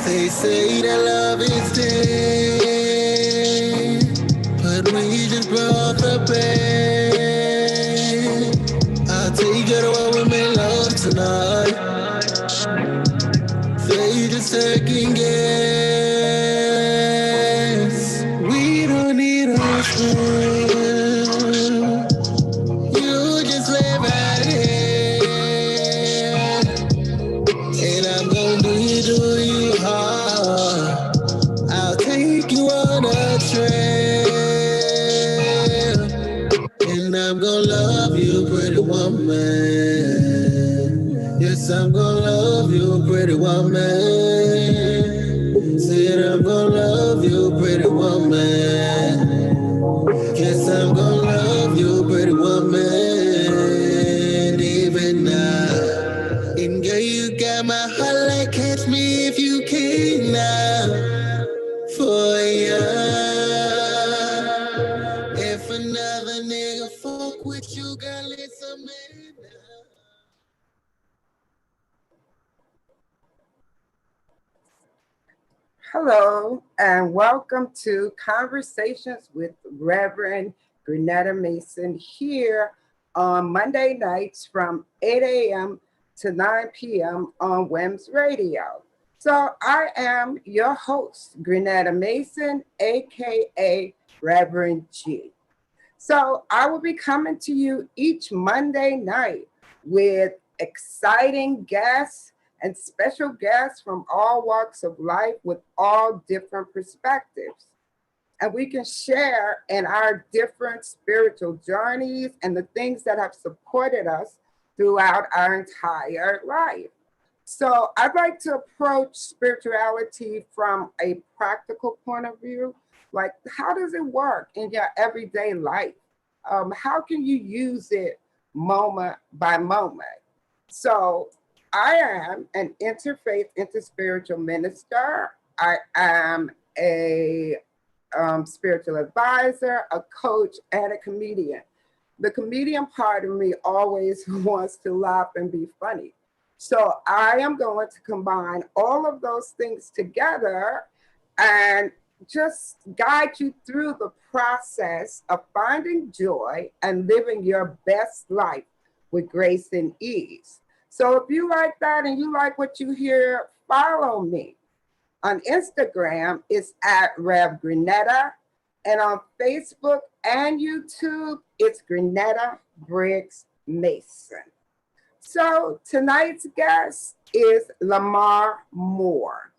They say that love is dead, but we just brought the bed. I'll take you to where we make love tonight. Say just second guess. We don't need a husband. You just lay right here, and I'm gonna do you hard. I'll take you on a trail, and I'm gonna love you, pretty woman. Yes, I'm gonna love you, pretty woman. Said I'm gonna love you, pretty woman. Yes, I'm gonna love you, pretty woman, even now. And girl, you got my heart like catch me if you can now. For ya, if another nigga fuck with you, girl, it's a man now. Hello, and welcome to Conversations with Reverend Mason here on Monday nights from 8 a.m. to 9 p.m. on WEMS Radio. So I am your host, Grenetta Mason, aka Reverend G. So I will be coming to you each Monday night with exciting guests and special guests from all walks of life with all different perspectives. And we can share in our different spiritual journeys and the things that have supported us throughout our entire life. So I'd like to approach spirituality from a practical point of view. Like, how does it work in your everyday life? How can you use it moment by moment? So I am an interfaith, interspiritual minister. I am a spiritual advisor, a coach, and a comedian. The comedian part of me always wants to laugh and be funny. So I am going to combine all of those things together and just guide you through the process of finding joy and living your best life with grace and ease. So if you like that and you like what you hear, follow me. On Instagram, it's at Rev Grenetta. And on Facebook and YouTube, it's Grenetta Briggs Mason. So tonight's guest is Lemar Moore.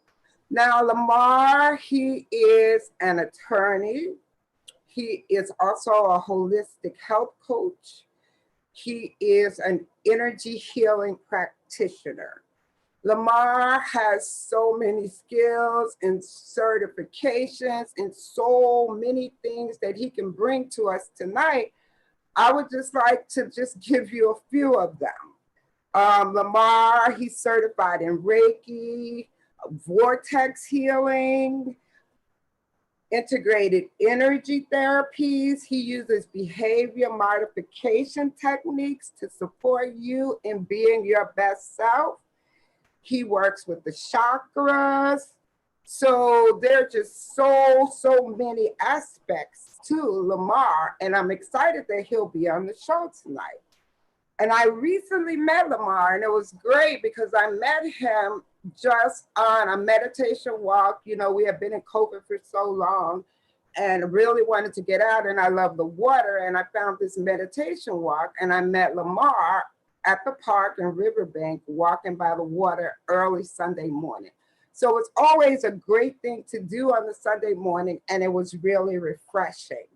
Now, Lemar, he is an attorney. He is also a holistic health coach. He is an energy healing practitioner. Lemar has so many skills and certifications and so many things that he can bring to us tonight. I would just like to just give you a few of them. Lemar, he's certified in Reiki, vortex healing, integrated energy therapies. He uses behavior modification techniques to support you in being your best self. He works with the chakras. So there are just so many aspects to Lemar, and I'm excited that he'll be on the show tonight. And I recently met Lemar, and it was great because I met him just on a meditation walk. You know, we have been in COVID for so long and really wanted to get out, and I love the water. And I found this meditation walk, and I met Lemar at the park in Riverbank, walking by the water early Sunday morning. So it's always a great thing to do on the Sunday morning, and it was really refreshing.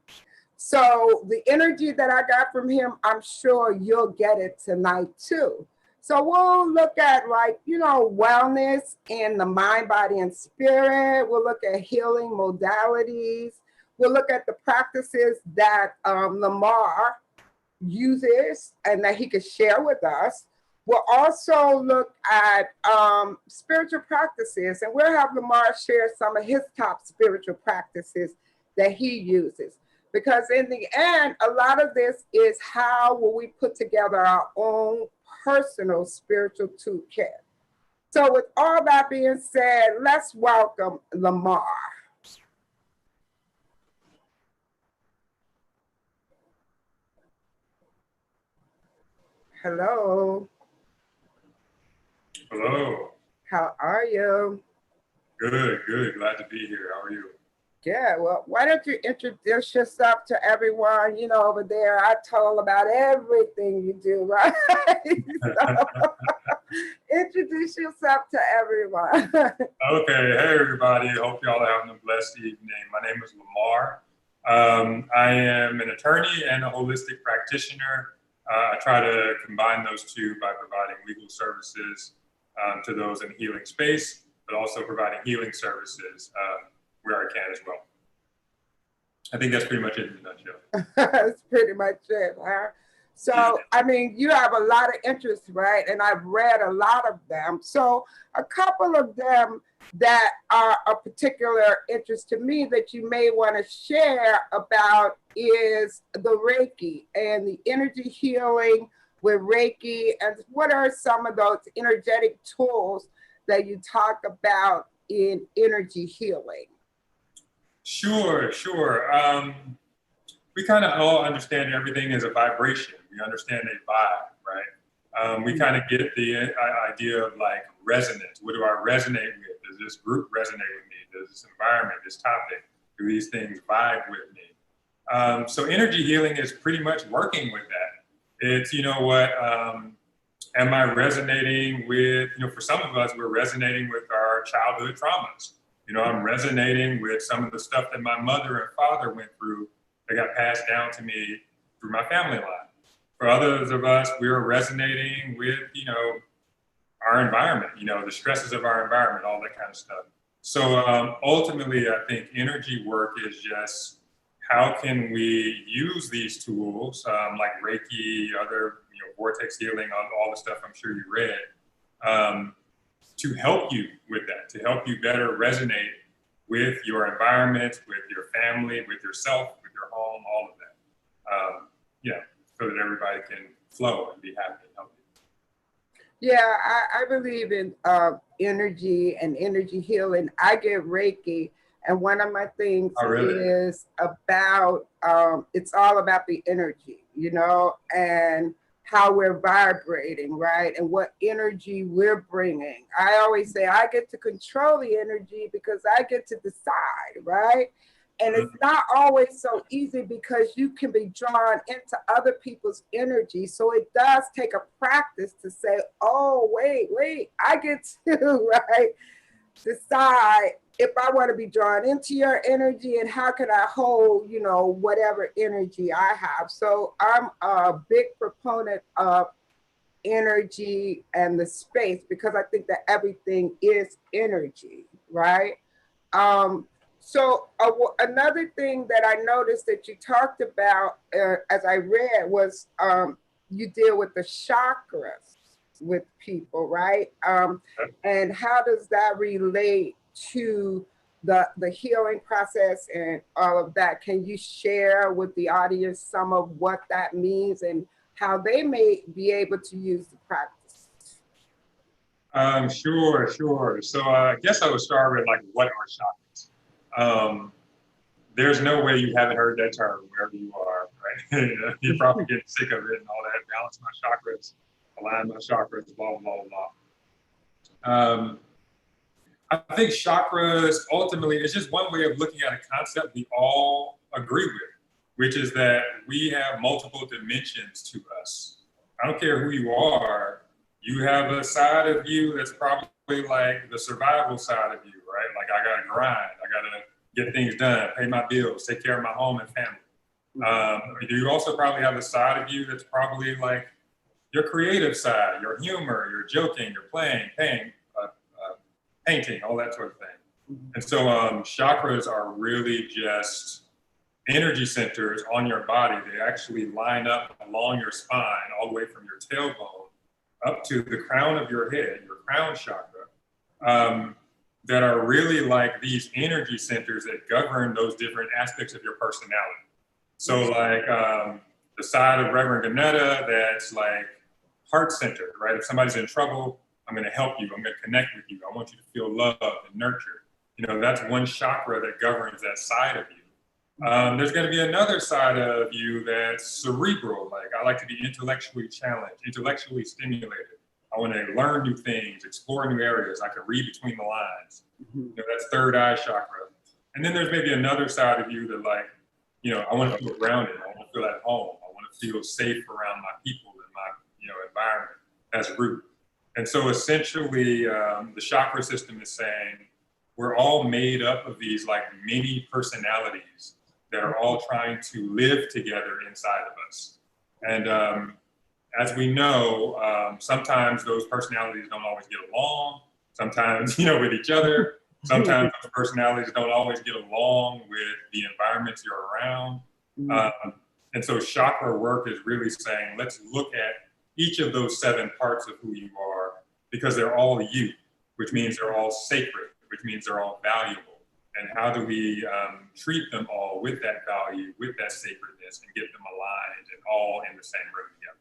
So the energy that I got from him, I'm sure you'll get it tonight too. So we'll look at, like, you know, wellness in the mind, body, and spirit. We'll look at healing modalities. We'll look at the practices that Lemar uses and that he could share with us. We'll also look at spiritual practices, and we'll have Lemar share some of his top spiritual practices that he uses. Because in the end, a lot of this is how will we put together our own personal spiritual toolkit. So with all that being said, let's welcome Lemar. Hello. Hello. How are you? Good, good. Glad to be here. How are you? Yeah, well, why don't you introduce yourself to everyone? You know, over there, I told about everything you do, right? So, introduce yourself to everyone. Okay. Hey, everybody. Hope y'all are having a blessed evening. My name is Lemar. I am an attorney and a holistic practitioner. I try to combine those two by providing legal services to those in healing space, but also providing healing services where I can as well. I think that's pretty much it in a nutshell. That's pretty much it, huh? So, I mean, you have a lot of interests, right? And I've read a lot of them. So, a couple of them that are a particular interest to me that you may want to share about is the Reiki and the energy healing with Reiki. And what are some of those energetic tools that you talk about in energy healing? Sure, sure. We kind of all understand everything is a vibration. We understand a vibe, right? We kind of get the idea of like resonance. What do I resonate with? Does this group resonate with me? Does this environment, this topic, do these things vibe with me? So energy healing is pretty much working with that. It's, you know what, am I resonating with, you know, for some of us, we're resonating with our childhood traumas. You know, I'm resonating with some of the stuff that my mother and father went through that got passed down to me through my family line. For others of us, we're resonating with, you know, our environment, you know, the stresses of our environment, all that kind of stuff. So ultimately, I think energy work is just how can we use these tools like Reiki, other, you know, vortex healing, all the stuff I'm sure you read, to help you with that, to help you better resonate with your environment, with your family, with yourself, with your home, all of that. Yeah, so that everybody can flow and be happy and healthy. Yeah, I believe in energy and energy healing. I get Reiki, and one of my things is about, it's all about the energy, you know, and how we're vibrating, right? And what energy we're bringing. I always say I get to control the energy because I get to decide, right? And it's not always so easy because you can be drawn into other people's energy. So it does take a practice to say, oh, wait, I get to, right, decide if I want to be drawn into your energy and how can I hold, you know, whatever energy I have. So I'm a big proponent of energy and the space because I think that everything is energy, right? So another thing that I noticed that you talked about as I read was you deal with the chakras with people, right? And how does that relate to the healing process and all of that? Can you share with the audience some of what that means and how they may be able to use the practice? Sure. So I guess I would start with like, what are chakras? There's no way you haven't heard that term wherever you are, right? You're probably getting sick of it and all that. Balance my chakras, align my chakras, blah, blah, blah. I think chakras ultimately is just one way of looking at a concept we all agree with, which is that we have multiple dimensions to us. I don't care who you are, you have a side of you that's probably like the survival side of you, right? Like I gotta grind, I gotta get things done, pay my bills, take care of my home and family. You also probably have a side of you that's probably like your creative side, your humor, your joking, your playing, painting, all that sort of thing. And so chakras are really just energy centers on your body. They actually line up along your spine, all the way from your tailbone up to the crown of your head, your crown chakra, that are really like these energy centers that govern those different aspects of your personality. So like the side of Reverend Ganetta that's like heart centered, right? If somebody's in trouble, I'm going to help you. I'm going to connect with you. I want you to feel loved and nurtured. You know, that's one chakra that governs that side of you. There's going to be another side of you that's cerebral. Like, I like to be intellectually challenged, intellectually stimulated. I want to learn new things, explore new areas. I can read between the lines. You know, that's third eye chakra. And then there's maybe another side of you that, like, you know, I want to feel grounded. I want to feel at home. I want to feel safe around my people and my, you know, environment. That's root. And so essentially, the chakra system is saying we're all made up of these like mini personalities that are all trying to live together inside of us. And as we know, sometimes those personalities don't always get along. Sometimes, you know, with each other. Sometimes those personalities don't always get along with the environments you're around. And so chakra work is really saying, let's look at each of those 7 parts of who you are, because they're all you, which means they're all sacred, which means they're all valuable. And how do we treat them all with that value, with that sacredness, and get them aligned and all in the same room together?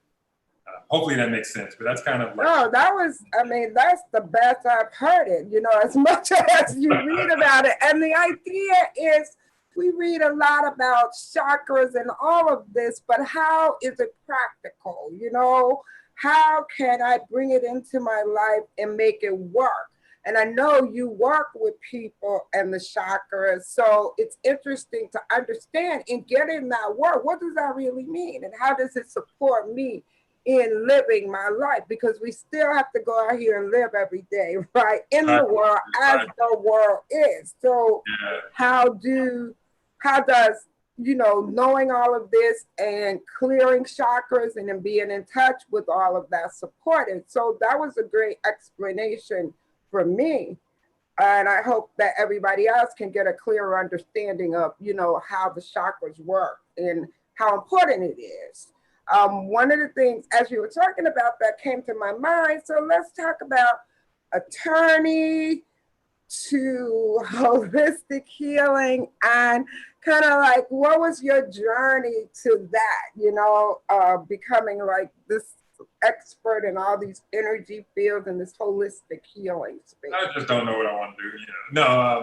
Hopefully that makes sense, but that's kind of like... Oh, that was, I mean, that's the best I've heard it, you know, as much as you read about it. And the idea is, we read a lot about chakras and all of this, but how is it practical? You know, how can I bring it into my life and make it work? And I know you work with people and the chakras, so it's interesting to understand and get in that work. What does that really mean? And how does it support me in living my life? Because we still have to go out here and live every day, right? In the world as the world is. So how does, you know, knowing all of this and clearing chakras and then being in touch with all of that supported? So that was a great explanation for me. And I hope that everybody else can get a clearer understanding of, you know, how the chakras work and how important it is. One of the things, as you were talking about, that came to my mind, so let's talk about attorney to holistic healing, and kind of like, what was your journey to that, you know, becoming like this expert in all these energy fields and this holistic healing space? I just don't know what I want to do, you know. No.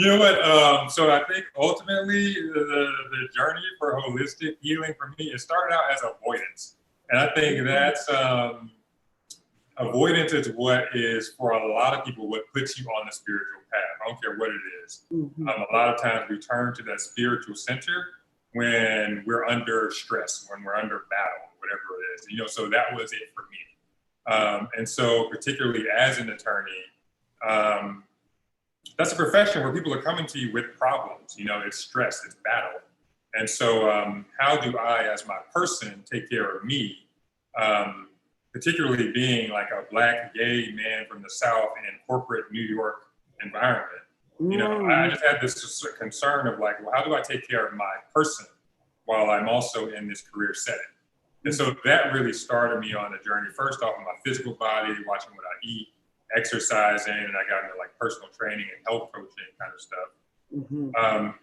You know what? So I think ultimately the journey for holistic healing for me, it started out as avoidance. And I think that's avoidance is what is, for a lot of people, what puts you on the spiritual path. I don't care what it is. A lot of times we turn to that spiritual center when we're under stress, when we're under battle, whatever it is. You know, so that was it for me. And so particularly as an attorney, that's a profession where people are coming to you with problems. You know, it's stress, it's battle. And so how do I, as my person, take care of me, particularly being like a Black gay man from the South in corporate New York environment? You know, I just had this concern of like, well, how do I take care of my person while I'm also in this career setting? And so that really started me on a journey, first off in my physical body, watching what I eat, exercising, and I got into like personal training and health coaching kind of stuff.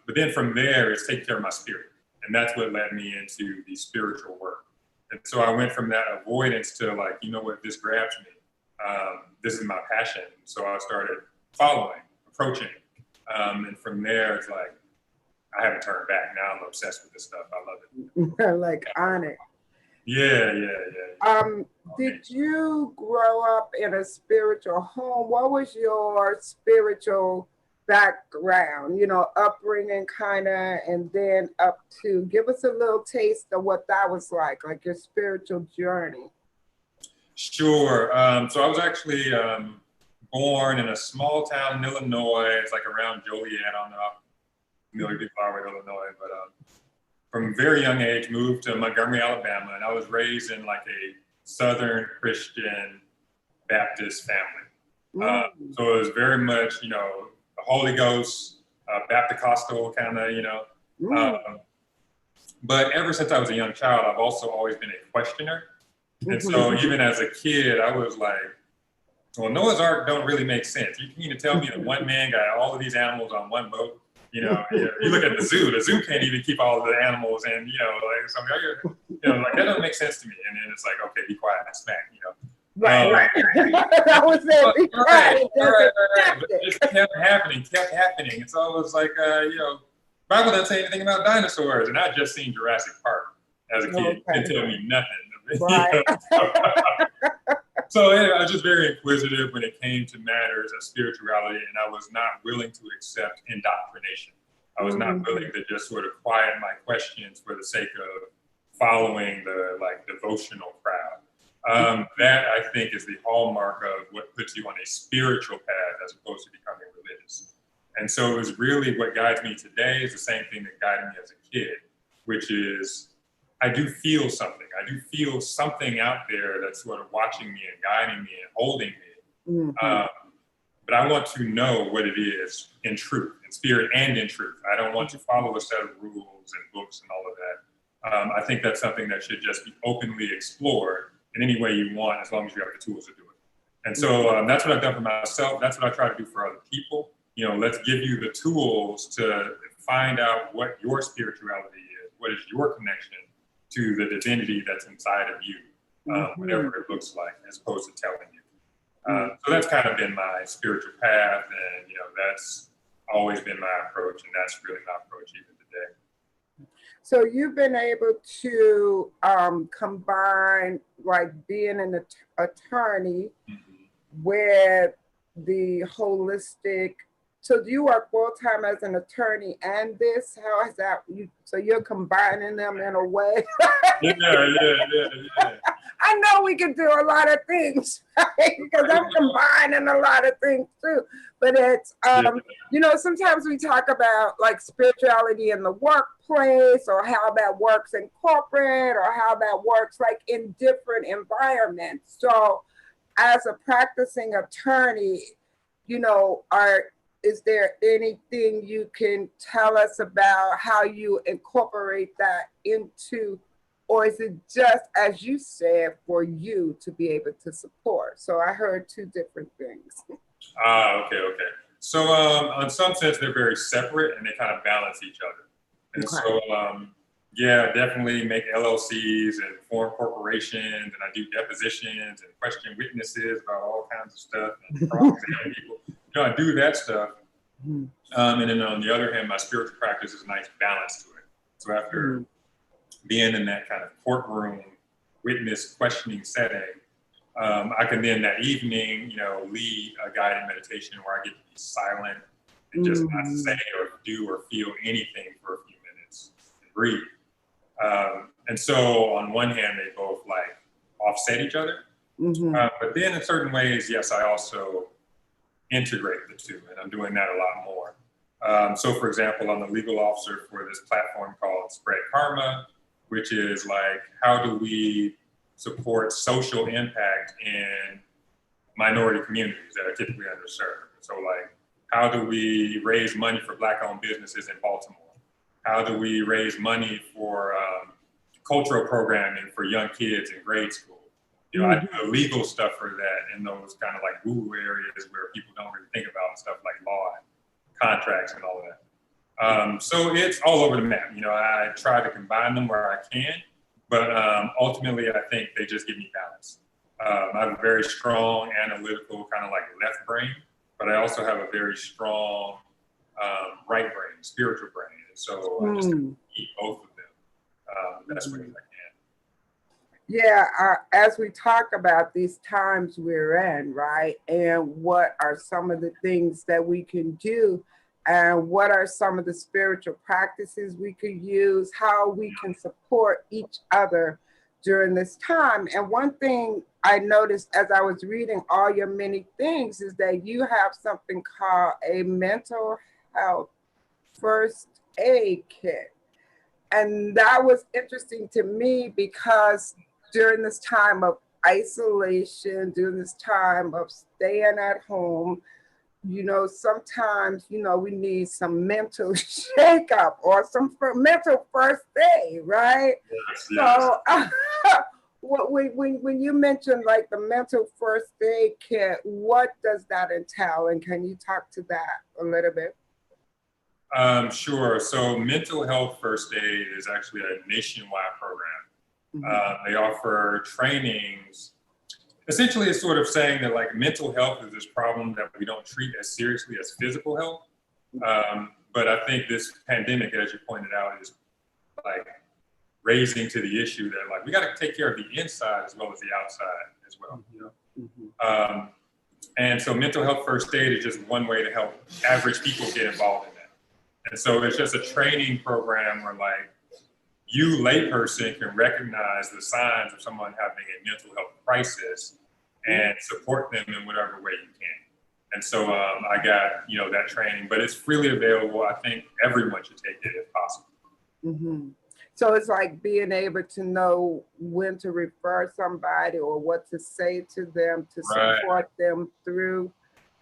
But then from there, it's taking care of my spirit. And that's what led me into the spiritual work. And so I went from that avoidance to like, you know what, this grabs me. This is my passion. So I started following, approaching. And from there, it's like, I haven't turned back. Now I'm obsessed with this stuff. I love it. Like on it. Yeah. Did you grow up in a spiritual home? What was your spiritual background, you know, upbringing kind of, and then up to, give us a little taste of what that was like your spiritual journey? Sure. So I was actually born in a small town in Illinois. It's like around Joliet. I don't know how familiar people are with Illinois, but from a very young age, moved to Montgomery, Alabama, and I was raised in like a Southern Christian Baptist family. So it was very much, you know, the Holy Ghost, Baptist-costal kind of, you know. But ever since I was a young child, I've also always been a questioner. And so even as a kid, I was like, well, Noah's Ark don't really make sense. You can even tell me that one man got all of these animals on one boat. You know, you look at the zoo can't even keep all of the animals, and, you know, like, so, you know, like, that doesn't make sense to me. And then it's like, okay, be quiet, smack, you know. Right. That was it. We tried. It doesn't But it just kept happening. It's always like, Bible doesn't say anything about dinosaurs, and I just seen Jurassic Park as a kid. Okay. Didn't tell me nothing. Right. So anyway, I was just very inquisitive when it came to matters of spirituality, and I was not willing to accept indoctrination. I was not willing to just sort of quiet my questions for the sake of following the devotional crowd. That I think is the hallmark of what puts you on a spiritual path as opposed to becoming religious. And so it was really what guides me today is the same thing that guided me as a kid, which is I do feel something. I do feel something out there that's sort of watching me and guiding me and holding me. But I want to know what it is in truth, in spirit and in truth. I don't want to follow a set of rules and books and all of that. I think that's something that should just be openly explored in any way you want, as long as you have the tools to do it. And so that's what I've done for myself. That's what I try to do for other people. Let's give you the tools to find out what your spirituality is, what is your connection to the divinity that's inside of you, whatever it looks like, as opposed to telling you. So that's kind of been my spiritual path, and that's always been my approach, and that's really my approach even today. So you've been able to combine being an attorney with the holistic. So do you work full time as an attorney and this? How is that? So you're combining them in a way? Yeah. I know we can do a lot of things, right? Because I'm combining a lot of things too. But it's, sometimes we talk about spirituality in the workplace, or how that works in corporate, or how that works in different environments. So as a practicing attorney, is there anything you can tell us about how you incorporate that into, or is it just, as you said, for you to be able to support? So I heard two different things. Okay. So in some sense, they're very separate and they kind of balance each other. And so, definitely make LLCs and form corporations, and I do depositions and question witnesses about all kinds of stuff and cross-examine people. I do that stuff. And then on the other hand, my spiritual practice is a nice balance to it. So after being in that kind of courtroom witness questioning setting, I can then that evening, lead a guided meditation where I get to be silent and just not say or do or feel anything for a few minutes and breathe. And so on one hand, they both offset each other. But then in certain ways, yes, I also integrate the two, and I'm doing that a lot more. So for example, I'm the legal officer for this platform called Spread Karma, which is how do we support social impact in minority communities that are typically underserved? So how do we raise money for Black-owned businesses in Baltimore? How do we raise money for cultural programming for young kids in grade school? I do the legal stuff for that in those kind of woo areas where people don't really think about stuff like law and contracts and all of that. So it's all over the map. I try to combine them where I can, but ultimately I think they just give me balance. I have a very strong analytical kind of left brain, but I also have a very strong right brain, spiritual brain. And so I just eat both of them the best way as I can. Yeah, as we talk about these times we're in, right? And what are some of the things that we can do? And what are some of the spiritual practices we could use? How we can support each other during this time? And one thing I noticed as I was reading all your many things is that you have something called a mental health first aid kit. And that was interesting to me because during this time of isolation, during this time of staying at home, sometimes, we need some mental shakeup or some mental first aid, right? Yes. So when you mentioned the mental first aid kit, what does that entail? And can you talk to that a little bit? Sure. So mental health first aid is actually a nationwide program. They offer trainings essentially it's sort of saying that like mental health is this problem that we don't treat as seriously as physical health. But I think this pandemic, as you pointed out, is like raising to the issue that like we got to take care of the inside as well as the outside as well. You know? And so mental health first aid is just one way to help average people get involved in that. And so it's just a training program where like you layperson can recognize the signs of someone having a mental health crisis and support them in whatever way you can. And so I got, you know, that training, but it's freely available. I think everyone should take it if possible. So it's like being able to know when to refer somebody or what to say to them to support them through.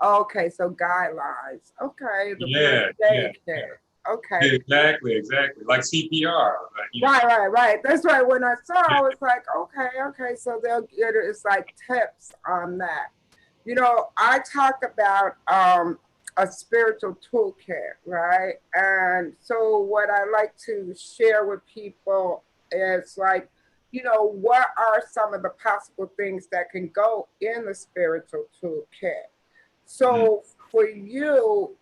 Okay, so guidelines. Okay, the first aid care. Okay. Exactly. Like CPR. You know. Right. That's right. When I saw, I was like, okay. So they'll get it. It's like tips on that. You know, I talk about a spiritual toolkit, right? And so what I like to share with people is like, you know, what are some of the possible things that can go in the spiritual toolkit? So for you,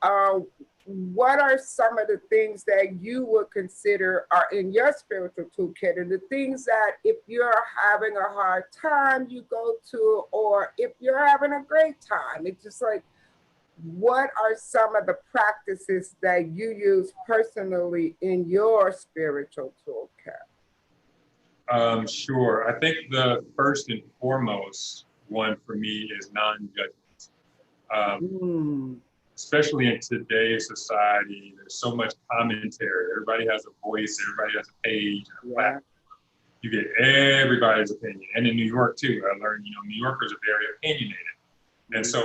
what are some of the things that you would consider are in your spiritual toolkit, and the things that if you're having a hard time, you go to, or if you're having a great time? It's just like, what are some of the practices that you use personally in your spiritual toolkit? Sure. I think the first and foremost one for me is non-judgment. Especially in today's society, there's so much commentary. Everybody has a voice, everybody has a page, and a platform. You get everybody's opinion. And in New York too, I learned, you know, New Yorkers are very opinionated. And so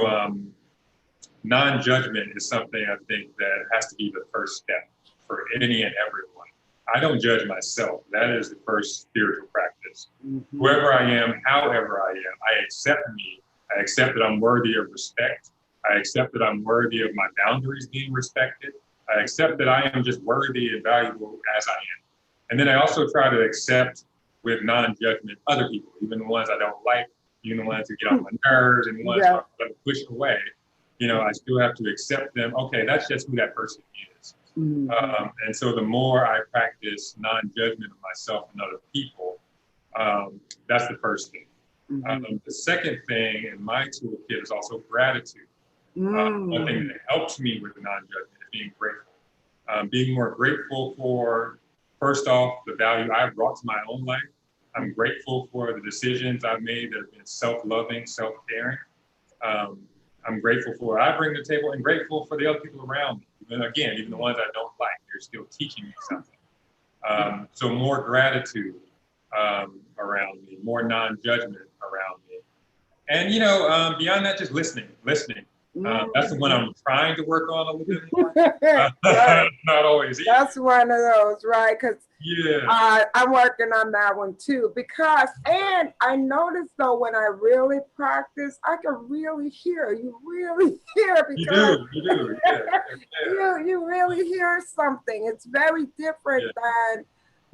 non-judgment is something I think that has to be the first step for any and everyone. I don't judge myself. That is the first spiritual practice. Whoever I am, however I am, I accept me. I accept that I'm worthy of respect. I accept that I'm worthy of my boundaries being respected. I accept that I am just worthy and valuable as I am. And then I also try to accept with non-judgment other people, even the ones I don't like, even the ones who get on my nerves and the ones I'm going to push away. You know, I still have to accept them. Okay, that's just who that person is. And so the more I practice non-judgment of myself and other people, that's the first thing. The second thing in my toolkit is also gratitude. One thing that helps me with non-judgment is being grateful. Being more grateful for, first off, the value I've brought to my own life. I'm grateful for the decisions I've made that have been self-loving, self-caring. I'm grateful for what I bring to the table and grateful for the other people around me. And again, even the ones I don't like, they're still teaching me something. So more gratitude around me, more non-judgment around me. And, you know, beyond that, just listening. That's the one I'm trying to work on a little bit more. Not always easy. That's one of those, right? Because I'm working on that one too. Because, and I noticed though, when I really practice, I can really hear. You really hear because you do. Yeah. you really hear something. It's very different than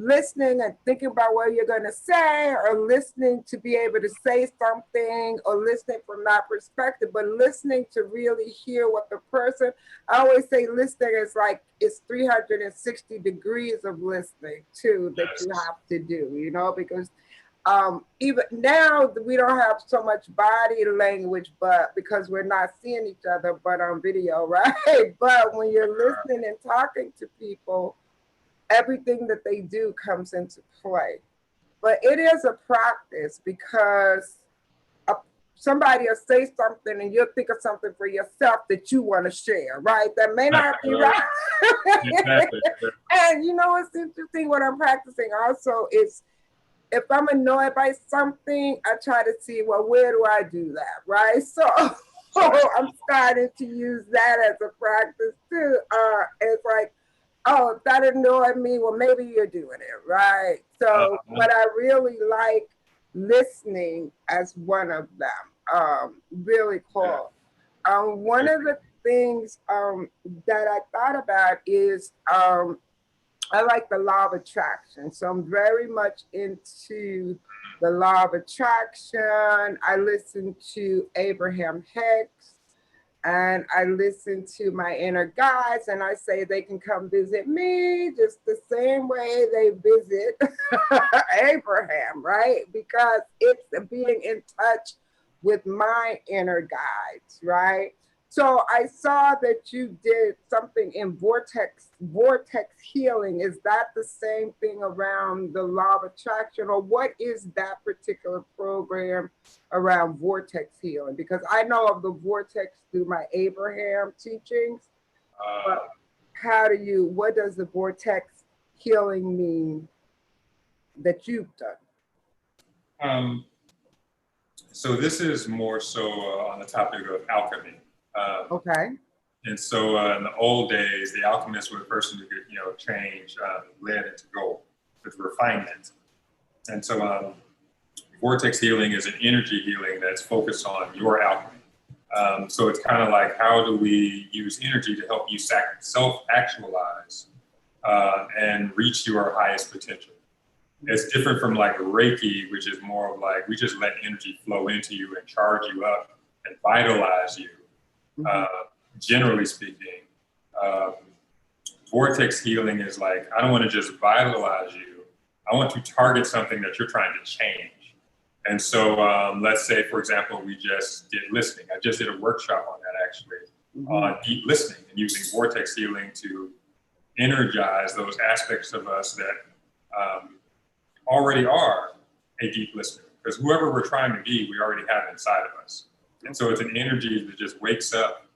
listening and thinking about what you're going to say, or listening to be able to say something, or listening from that perspective, but listening to really hear what the person, I always say listening is like, it's 360 degrees of listening too that you have to do, you know, because even now we don't have so much body language, but because we're not seeing each other, but on video, right? But when you're listening and talking to people, everything that they do comes into play. But it is a practice, because somebody will say something and you'll think of something for yourself that you want to share, right? That may not be right. Exactly. And you know what's interesting, what I'm practicing also is, if I'm annoyed by something, I try to see, well, where do I do that, right? So I'm starting to use that as a practice too. It's like, oh, if that annoyed me, well, maybe you're doing it, right? So, but I really like listening as one of them. Really cool. One of the things that I thought about is I like the law of attraction. So I'm very much into the law of attraction. I listen to Abraham Hicks, and I listen to my inner guides, and I say they can come visit me just the same way they visit Abraham, right? Because it's being in touch with my inner guides, right? So I saw that you did something in vortex healing. Is that the same thing around the law of attraction, or what is that particular program around vortex healing? Because I know of the vortex through my Abraham teachings, but what does the vortex healing mean that you've done? So this is more so on the topic of alchemy. Okay. And so in the old days, the alchemists were the person who could, change lead into gold with refinement. And so vortex healing is an energy healing that's focused on your alchemy. So it's kind of like, how do we use energy to help you self-actualize and reach your highest potential? It's different from like Reiki, which is more of like, we just let energy flow into you and charge you up and vitalize you, generally speaking. Vortex healing is like, I don't want to just vitalize you. I want to target something that you're trying to change. And so let's say, for example, we just did listening. I just did a workshop on that actually, on deep listening and using vortex healing to energize those aspects of us that already are a deep listener, because whoever we're trying to be, we already have inside of us. And so it's an energy that just wakes up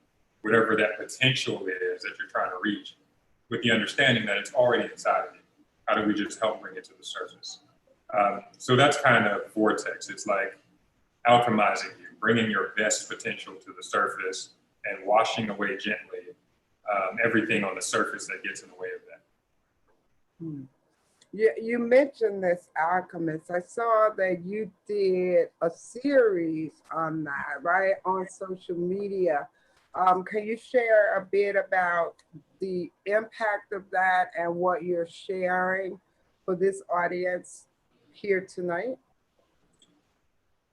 whatever that potential is that you're trying to reach, with the understanding that it's already inside of you. How do we just help bring it to the surface? So that's kind of vortex. It's like alchemizing you, bringing your best potential to the surface and washing away gently everything on the surface that gets in the way of that. You mentioned this alchemist. I saw that you did a series on that, right, on social media. Can you share a bit about the impact of that and what you're sharing for this audience here tonight?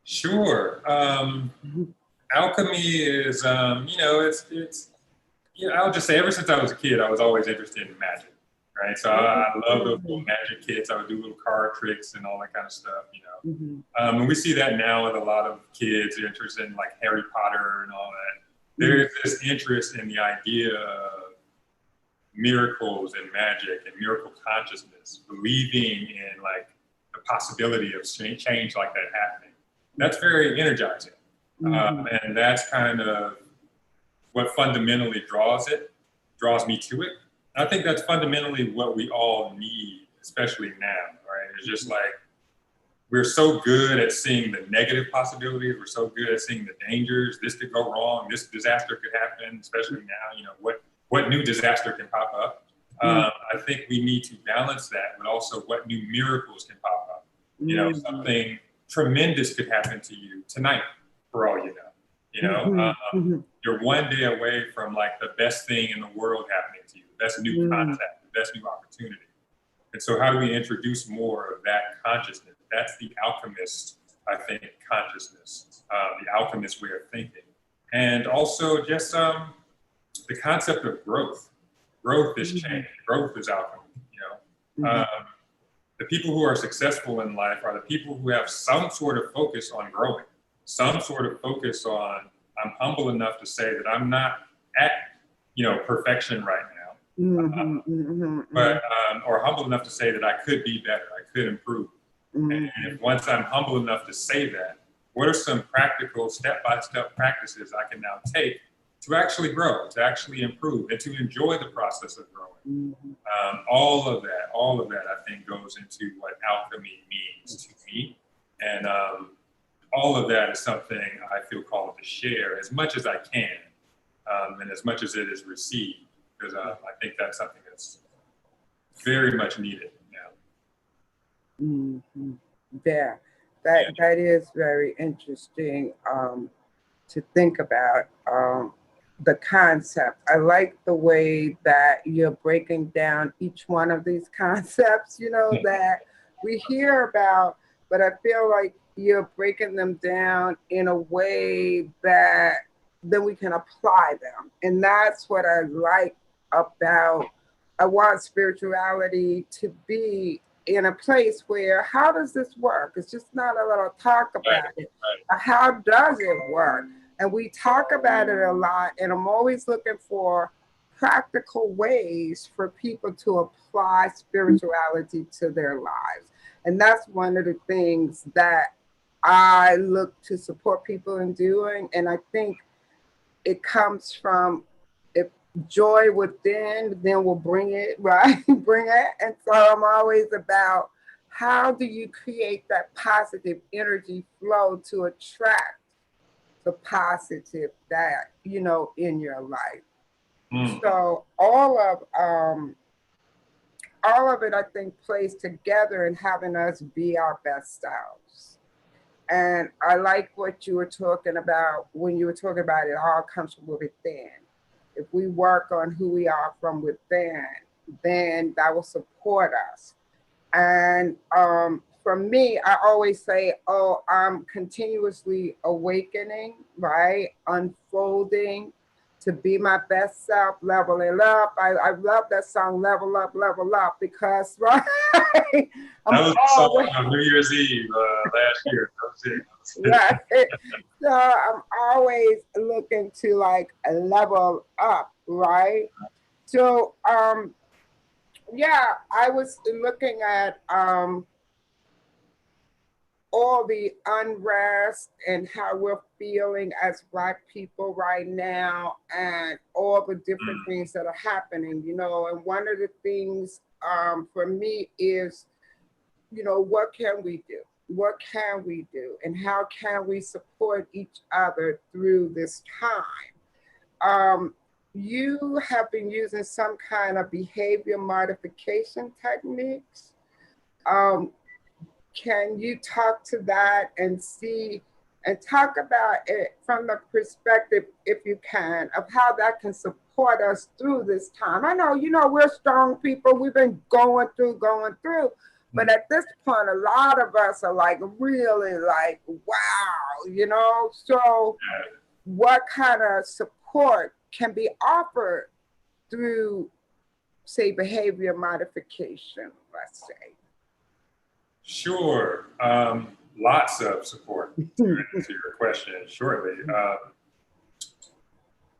Sure. Alchemy is, it's I'll just say, ever since I was a kid, I was always interested in magic. Right, so I love those little magic kits. I would do little card tricks and all that kind of stuff, And we see that now with a lot of kids interested in like Harry Potter and all that. There's this interest in the idea of miracles and magic and miracle consciousness, believing in like the possibility of change like that happening. That's very energizing, and that's kind of what fundamentally draws me to it. I think that's fundamentally what we all need, especially now, right? It's just like, we're so good at seeing the negative possibilities. We're so good at seeing the dangers. This could go wrong. This disaster could happen, especially now, what new disaster can pop up. I think we need to balance that, but also what new miracles can pop up. Something tremendous could happen to you tonight, for all you know. You're one day away from like the best thing in the world happening to you, the best new contact, the best new opportunity. And so how do we introduce more of that consciousness? That's the alchemist, I think, consciousness, the alchemist way of thinking. And also just the concept of growth. Growth is change. Growth is alchemy, The people who are successful in life are the people who have some sort of focus on growing, some sort of focus on, I'm humble enough to say that I'm not at, perfection right now, but or humble enough to say that I could be better, I could improve. And once I'm humble enough to say that, what are some practical step-by-step practices I can now take to actually grow, to actually improve, and to enjoy the process of growing? All of that, I think, goes into what alchemy means to me. And all of that is something I feel called to share as much as I can, and as much as it is received, because I think that's something that's very much needed now. Yeah, that is very interesting to think about. The concept. I like the way that you're breaking down each one of these concepts, that we hear about but I feel like you're breaking them down in a way that then we can apply them. And that's what I like about, I want spirituality to be in a place where, how does this work? It's just not a little talk about it. How does it work? And we talk about it a lot, and I'm always looking for practical ways for people to apply spirituality to their lives. And that's one of the things that I look to support people in doing. And I think it comes from, if joy within, then we'll bring it, right? Bring it. And so I'm always about, how do you create that positive energy flow to attract the positive that, you know, in your life? So all of it, I think, plays together in having us be our best selves. And I like what you were talking about when you were talking about it all comes from within. If we work on who we are from within, then that will support us. And for me, I always say, oh, I'm continuously awakening, right? Unfolding to be my best self, leveling up. I love that song, Level Up, because, right? That was the song on New Year's Eve last year. That was it. Right. So I'm always looking to like level up, right? So yeah, I was looking at all the unrest and how we're feeling as Black people right now, and all the different things that are happening, you know. And one of the things for me is, you know, what can we do? What can we do? And how can we support each other through this time? You have been using some kind of behavior modification techniques. Can you talk to that and see and talk about it from the perspective, if you can, of how that can support us through this time? I know, you know, we're strong people. We've been going through, but at this point, a lot of us are like really like, wow, you know? So what kind of support can be offered through, say, behavior modification, let's say? Sure. Lots of support to answer your question shortly.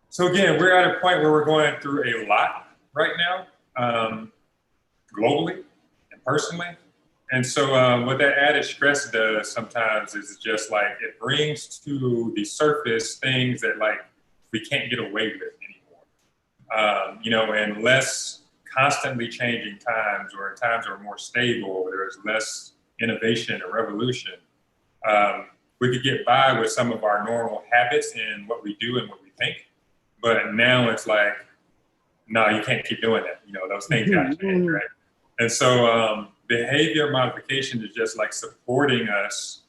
So again, we're at a point where we're going through a lot right now, globally and personally. And so what that added stress does sometimes is just like, it brings to the surface things that like we can't get away with anymore. You know, in less constantly changing times, or in times that are more stable, there's less innovation or revolution. We could get by with some of our normal habits in what we do and what we think. But now it's like, no, you can't keep doing that. You know, those things got to change, right? And so behavior modification is just like supporting us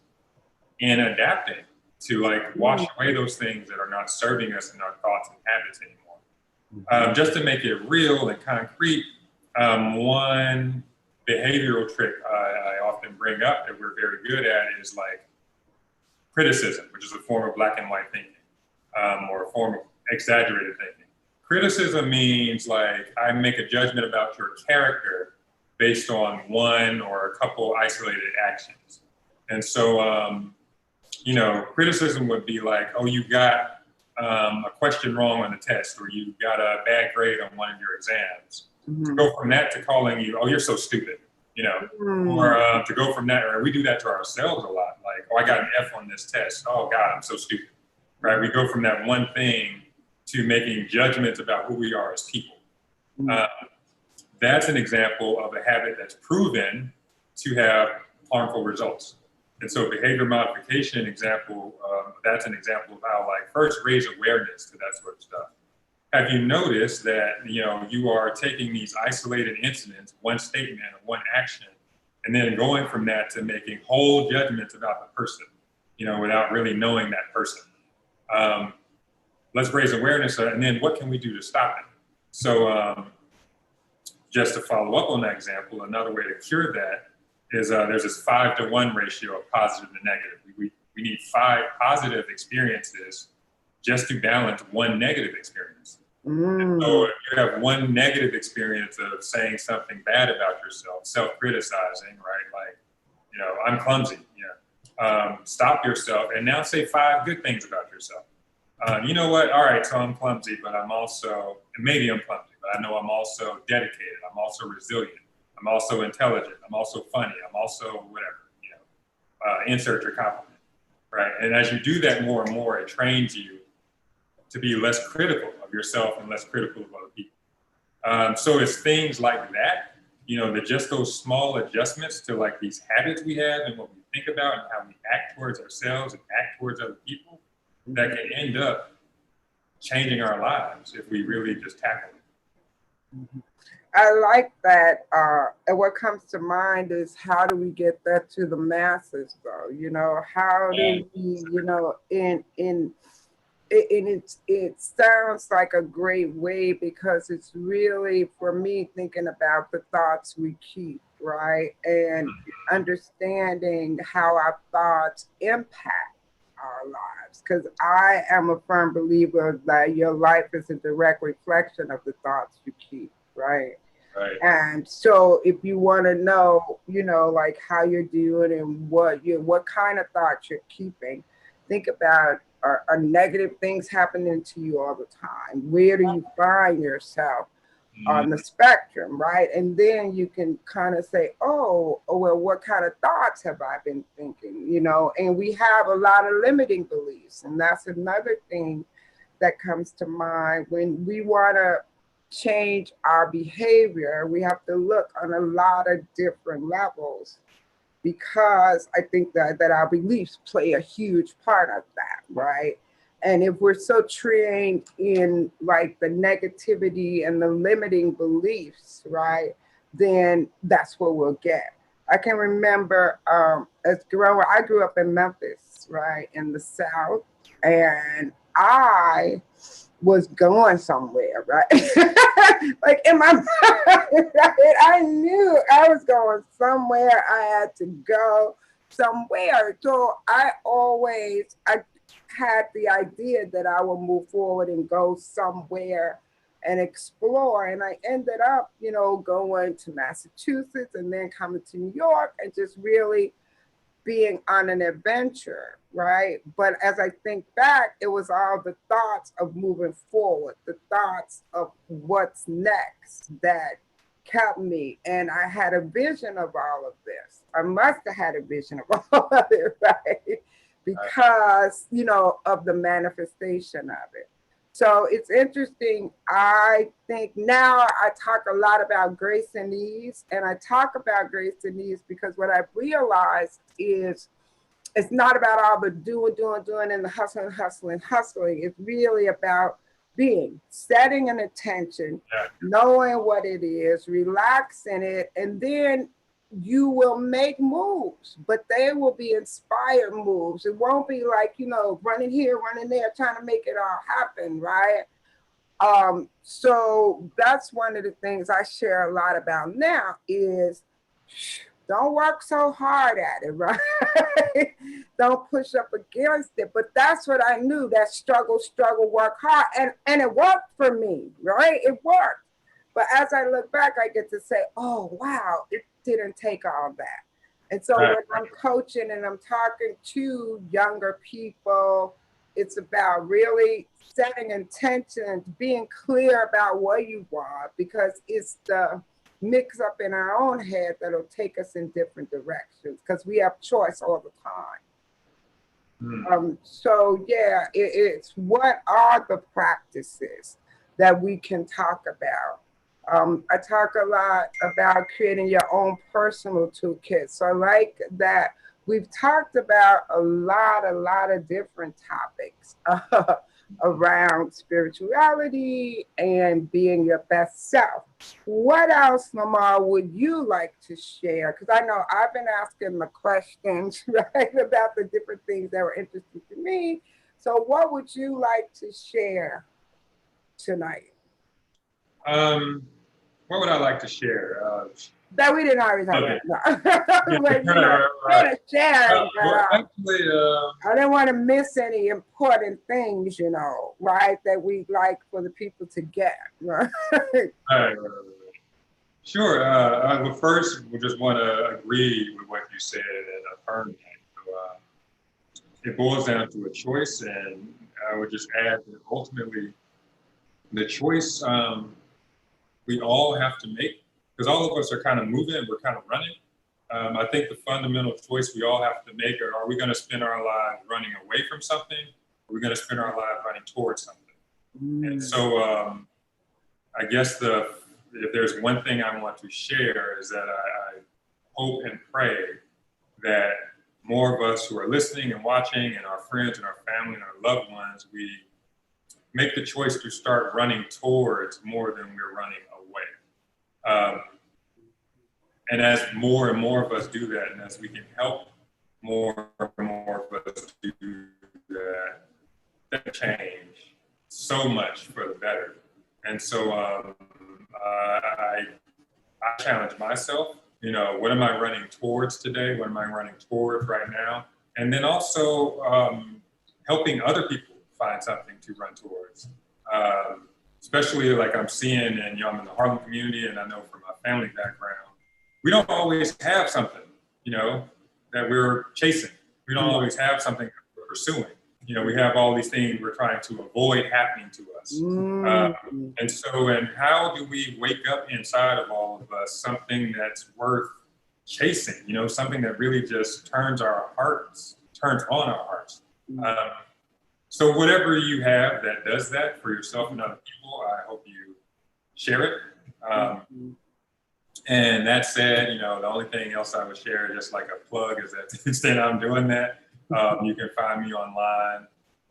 in adapting to like wash away those things that are not serving us in our thoughts and habits anymore. Just to make it real and concrete, one behavioral trick I often bring up that we're very good at is like criticism, which is a form of black and white thinking, or a form of exaggerated thinking. Criticism means like I make a judgment about your character based on one or a couple isolated actions. And so, you know, criticism would be like, oh, you got a question wrong on the test, or you got a bad grade on one of your exams. To go from that to calling you, oh, you're so stupid, you know, or to go from that, or we do that to ourselves a lot. Like, oh, I got an F on this test. Oh God, I'm so stupid, right? We go from that one thing to making judgments about who we are as people. That's an example of a habit that's proven to have harmful results. And so behavior modification example, that's an example of how like first raise awareness to that sort of stuff. Have you noticed that, you know, you are taking these isolated incidents, one statement or one action, and then going from that to making whole judgments about the person, you know, without really knowing that person. Let's raise awareness, and then what can we do to stop it? So just to follow up on that example, another way to cure that is there's this 5-to-1 ratio of positive to negative. We need 5 positive experiences just to balance 1 negative experience. And so if you have 1 negative experience of saying something bad about yourself, self-criticizing, right? Like, you know, I'm clumsy, stop yourself and now say 5 good things about yourself. You know what? All right, so I'm clumsy, but I'm also, and maybe I'm clumsy, but I know I'm also dedicated. I'm also resilient. I'm also intelligent. I'm also funny. I'm also whatever, insert your compliment, right? And as you do that more and more, it trains you to be less critical of yourself and less critical of other people. So it's things like that, that just those small adjustments to like these habits we have and what we think about and how we act towards ourselves and act towards other people that can end up changing our lives if we really just tackle it. I like that. And what comes to mind is how do we get that to the masses, though? How do we, it sounds like a great way because it's really, for me, thinking about the thoughts we keep, right? And understanding how our thoughts impact our lives. Because I am a firm believer that your life is a direct reflection of the thoughts you keep, right? Right. And so if you want to know, like how you're doing and what kind of thoughts you're keeping, think about are negative things happening to you all the time? Where do you find yourself on the spectrum, right? And then you can kind of say, oh, well, what kind of thoughts have I been thinking? And we have a lot of limiting beliefs. And that's another thing that comes to mind when we want to change our behavior. We have to look on a lot of different levels, because I think that our beliefs play a huge part of that, right? And if we're so trained in like the negativity and the limiting beliefs, right, then that's what we'll get. I can remember I grew up in Memphis, right, in the South, and I was going somewhere, right? Like in my mind, right? I knew I was going somewhere. I had to go somewhere. So I had the idea that I would move forward and go somewhere and explore. And I ended up, going to Massachusetts and then coming to New York and just really being on an adventure, right? But as I think back, it was all the thoughts of moving forward, the thoughts of what's next that kept me. And I had a vision of all of this. I must have had a vision of all of it, right? Because, of the manifestation of it. So it's interesting. I think now I talk a lot about grace and ease, and I talk about grace and ease because what I've realized is it's not about all the doing, and the hustling. It's really about setting an intention, knowing what it is, relaxing it, and then you will make moves, but they will be inspired moves. It won't be like, running here, running there, trying to make it all happen, right? So that's one of the things I share a lot about now is don't work so hard at it, right? Don't push up against it. But that's what I knew, that struggle, work hard. And it worked for me, right? It worked. But as I look back, I get to say, oh, wow, it didn't take all that. And so when I'm coaching and I'm talking to younger people, it's about really setting intentions, being clear about what you want, because it's the mix up in our own head that'll take us in different directions because we have choice all the time. So yeah, it's what are the practices that we can talk about. I talk a lot about creating your own personal toolkit. So I like that we've talked about a lot of different topics around spirituality and being your best self. What else, Lemar, would you like to share? Because I know I've been asking the questions, right, about the different things that were interesting to me. So what would you like to share tonight? What would I like to share? That we didn't already talk Okay. about. Yeah, But, you know, right. sharing, Well, but actually, I didn't want to miss any important things, you know, right? That we like for the people to get. Right? right. Sure. Well, first, we just want to agree with what you said and affirm that. So, it boils down to a choice, and I would just add that ultimately, the choice we all have to make, because all of us are kind of moving, we're kind of running. I think the fundamental choice we all have to make are we going to spend our lives running away from something, or are we going to spend our lives running towards something? And so I guess if there's one thing I want to share is that I hope and pray that more of us who are listening and watching, and our friends and our family and our loved ones, we make the choice to start running towards more than we're running away. And as more and more of us do that, and as we can help more and more of us do that change so much for the better. And so I challenge myself, you know, what am I running towards today? What am I running towards right now? And then also helping other people find something to run towards. Especially like I'm seeing, and you know, I'm in the Harlem community, and I know from my family background, we don't always have something, you know, that we're chasing. We don't always have something that we're pursuing. You know, we have all these things we're trying to avoid happening to us. And how do we wake up inside of all of us something that's worth chasing, you know, something that really just turns on our hearts. So whatever you have that does that for yourself and other people, I hope you share it. And that said, you know, the only thing else I would share, just like a plug, is that to the extent I'm doing that, you can find me online,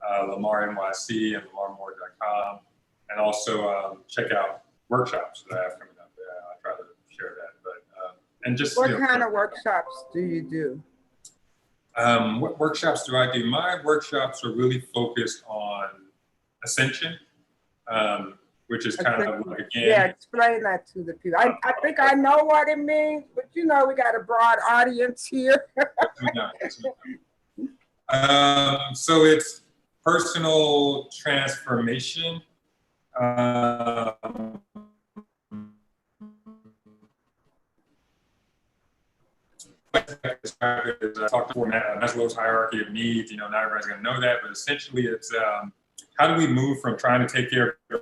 Lemar NYC and LemarMoore.com, and also check out workshops that I have coming up. I try to share that, but and just what kind of workshops do you do? What workshops do I do? My workshops are really focused on ascension, which is kind of like, again. Yeah, explain that to the people. I think I know what it means, but you know, we got a broad audience here. So it's personal transformation. I talked before Maslow's hierarchy of needs. You know, not everybody's going to know that, but essentially, it's how do we move from trying to take care of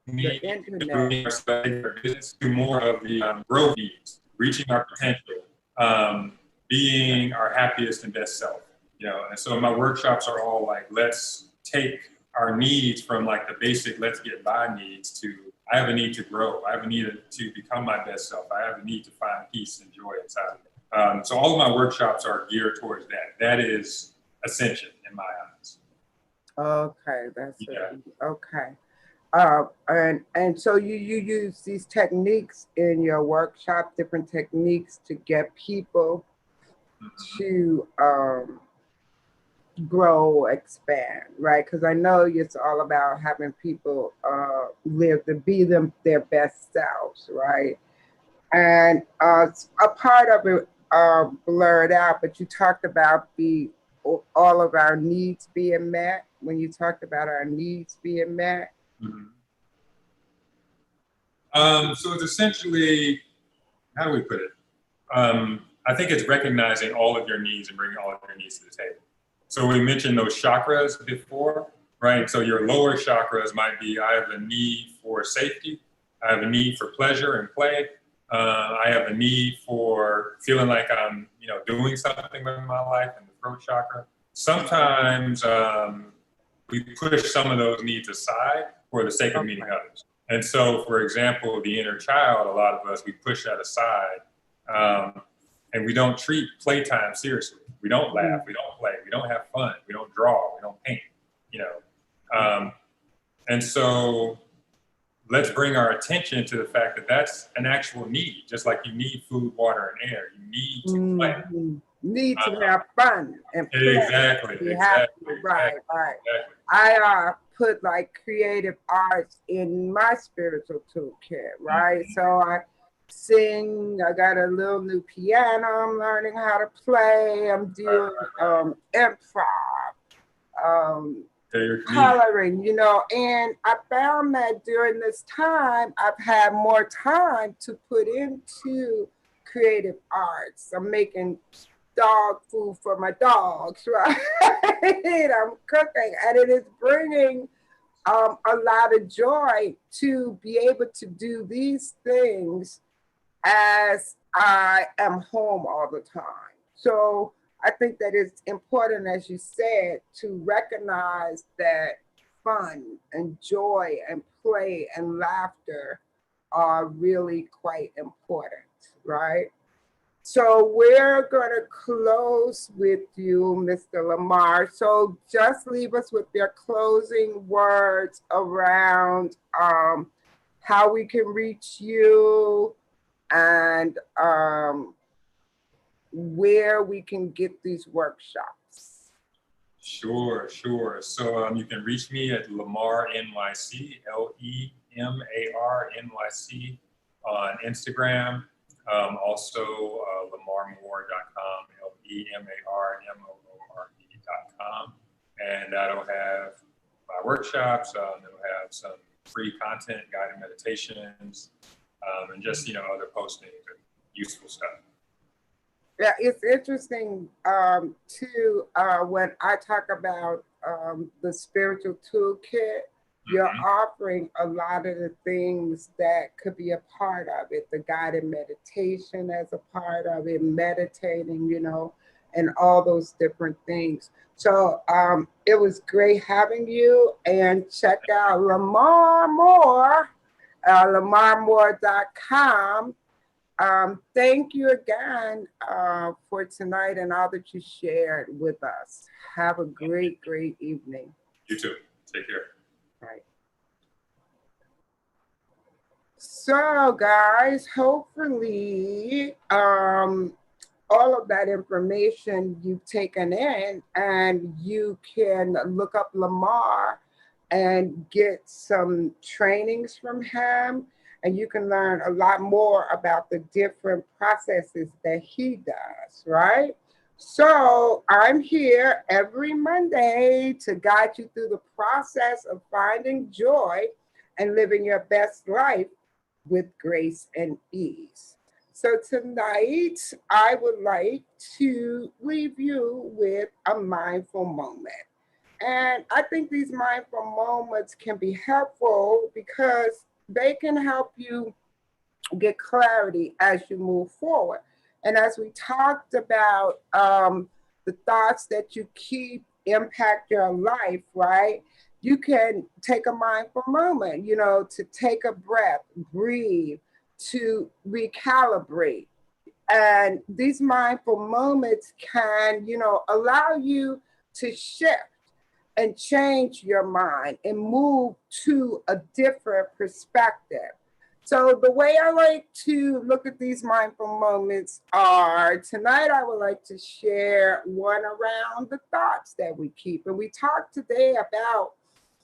needs to more of the growth needs, reaching our potential, being our happiest and best self. You know, and so my workshops are all like, let's take our needs from like the basic let's get by needs to I have a need to grow. I have a need to become my best self. I have a need to find peace and joy inside of me. So all of my workshops are geared towards that. That is ascension in my eyes. Okay, that's it. Okay. And so you use these techniques in your workshop, different techniques to get people to grow, expand, right? Because I know it's all about having people be their best selves, right? And a part of it blurred out, but you talked about all of our needs being met. When you talked about our needs being met. So it's essentially, how do we put it? I think it's recognizing all of your needs and bringing all of your needs to the table. So we mentioned those chakras before, right? So your lower chakras might be, I have a need for safety. I have a need for pleasure and play. I have a need for feeling like I'm, you know, doing something with my life in the throat chakra. Sometimes we push some of those needs aside for the sake of meeting others. And so, for example, the inner child, a lot of us, we push that aside. And we don't treat playtime seriously. We don't laugh, we don't play, we don't have fun, we don't draw, we don't paint, you know. And so let's bring our attention to the fact that that's an actual need, just like you need food, water, and air. You need to play. need to have fun and play. Exactly. Right. I put like creative arts in my spiritual toolkit, right? So I sing, I got a little new piano I'm learning how to play, I'm doing improv, coloring, you know, and I found that during this time, I've had more time to put into creative arts. I'm making dog food for my dogs, right? I'm cooking, and it is bringing a lot of joy to be able to do these things as I am home all the time. So I think that it's important, as you said, to recognize that fun and joy and play and laughter are really quite important, right? So we're going to close with you, Mr. Lemar. So just leave us with your closing words around how we can reach you and where we can get these workshops. Sure. So you can reach me at Lemar NYC, Lemar NYC on Instagram. Also lemarmoore.com, lemarmoore.com. And that'll have my workshops, it'll have some free content, guided meditations, and just, other postings and useful stuff. Yeah, it's interesting too, when I talk about the spiritual toolkit, you're offering a lot of the things that could be a part of it, the guided meditation as a part of it, meditating, and all those different things. So it was great having you, and check out Lemar Moore, lemarmoore.com. Thank you again for tonight and all that you shared with us. Have a great, great evening. You too. Take care. Right. So guys, hopefully all of that information you've taken in, and you can look up Lemar and get some trainings from him, and you can learn a lot more about the different processes that he does, right? So I'm here every Monday to guide you through the process of finding joy and living your best life with grace and ease. So tonight, I would like to leave you with a mindful moment. And I think these mindful moments can be helpful because they can help you get clarity as you move forward. And as we talked about, the thoughts that you keep impact your life, right? You can take a mindful moment, to take a breath, breathe, to recalibrate. And these mindful moments can, allow you to shift and change your mind and move to a different perspective. So the way I like to look at these mindful moments are, tonight I would like to share one around the thoughts that we keep. And we talked today about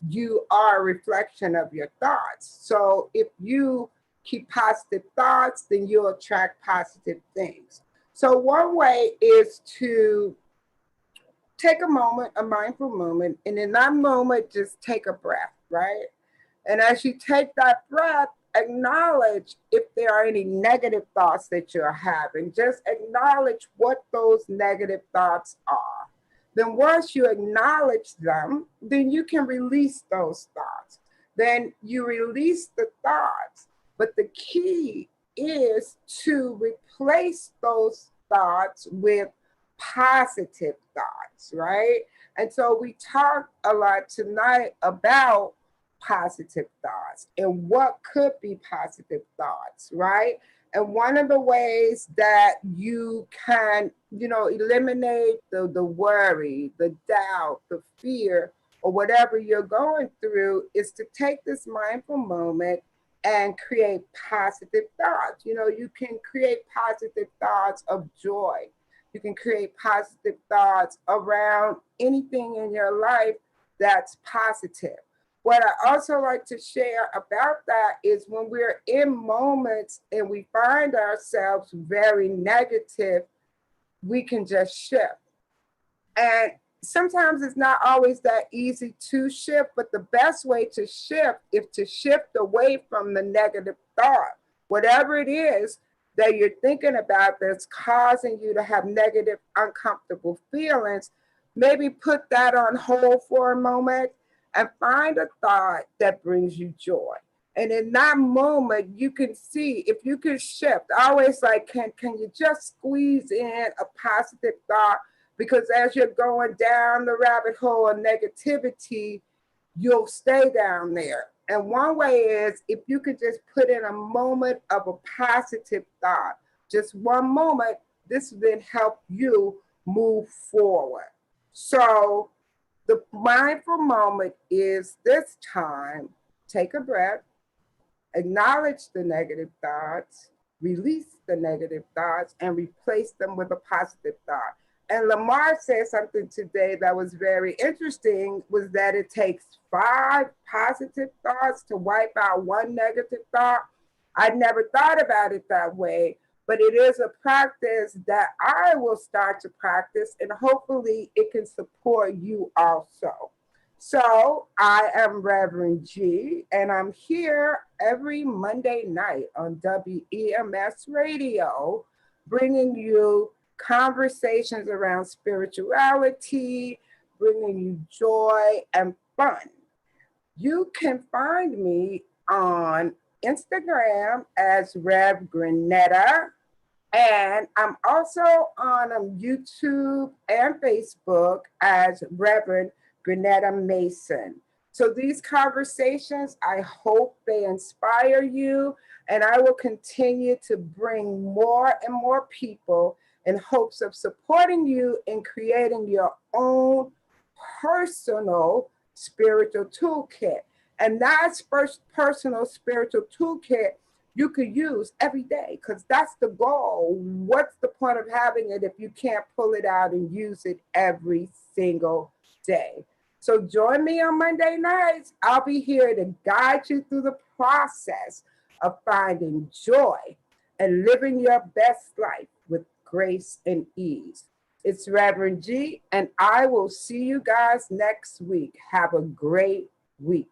you are a reflection of your thoughts. So if you keep positive thoughts, then you'll attract positive things. So one way is to take a moment, a mindful moment, and in that moment, just take a breath, right? And as you take that breath, acknowledge if there are any negative thoughts that you're having. Just acknowledge what those negative thoughts are. Then once you acknowledge them, then you can release those thoughts. Then you release the thoughts. But the key is to replace those thoughts with positive thoughts, right? And so we talked a lot tonight about positive thoughts and what could be positive thoughts, right? And one of the ways that you can, eliminate the worry, the doubt, the fear, or whatever you're going through is to take this mindful moment and create positive thoughts. You can create positive thoughts of joy, You can create positive thoughts around anything in your life that's positive. What I also like to share about that is when we're in moments and we find ourselves very negative, we can just shift. And sometimes it's not always that easy to shift, but the best way to shift is to shift away from the negative thought. Whatever it is that you're thinking about that's causing you to have negative, uncomfortable feelings, maybe put that on hold for a moment and find a thought that brings you joy. And in that moment, you can see if you can shift. I always like, can you just squeeze in a positive thought? Because as you're going down the rabbit hole of negativity, you'll stay down there. And one way is if you could just put in a moment of a positive thought, just one moment, this will then help you move forward. So the mindful moment is this time, take a breath, acknowledge the negative thoughts, release the negative thoughts, and replace them with a positive thought. And Lemar said something today that was very interesting, was that it takes 5 positive thoughts to wipe out 1 negative thought. I'd never thought about it that way, but it is a practice that I will start to practice, and hopefully it can support you also. So I am Reverend G, and I'm here every Monday night on WEMS Radio, bringing you conversations around spirituality, bringing you joy and fun. You can find me on Instagram as Rev Grenetta, and I'm also on YouTube and Facebook as Reverend Grenetta Mason. So these conversations, I hope they inspire you, and I will continue to bring more and more people in hopes of supporting you in creating your own personal spiritual toolkit. And that's first personal spiritual toolkit you could use every day, because that's the goal. What's the point of having it if you can't pull it out and use it every single day? So join me on Monday nights. I'll be here to guide you through the process of finding joy and living your best life with grace and ease. It's Reverend G, and I will see you guys next week. Have a great week.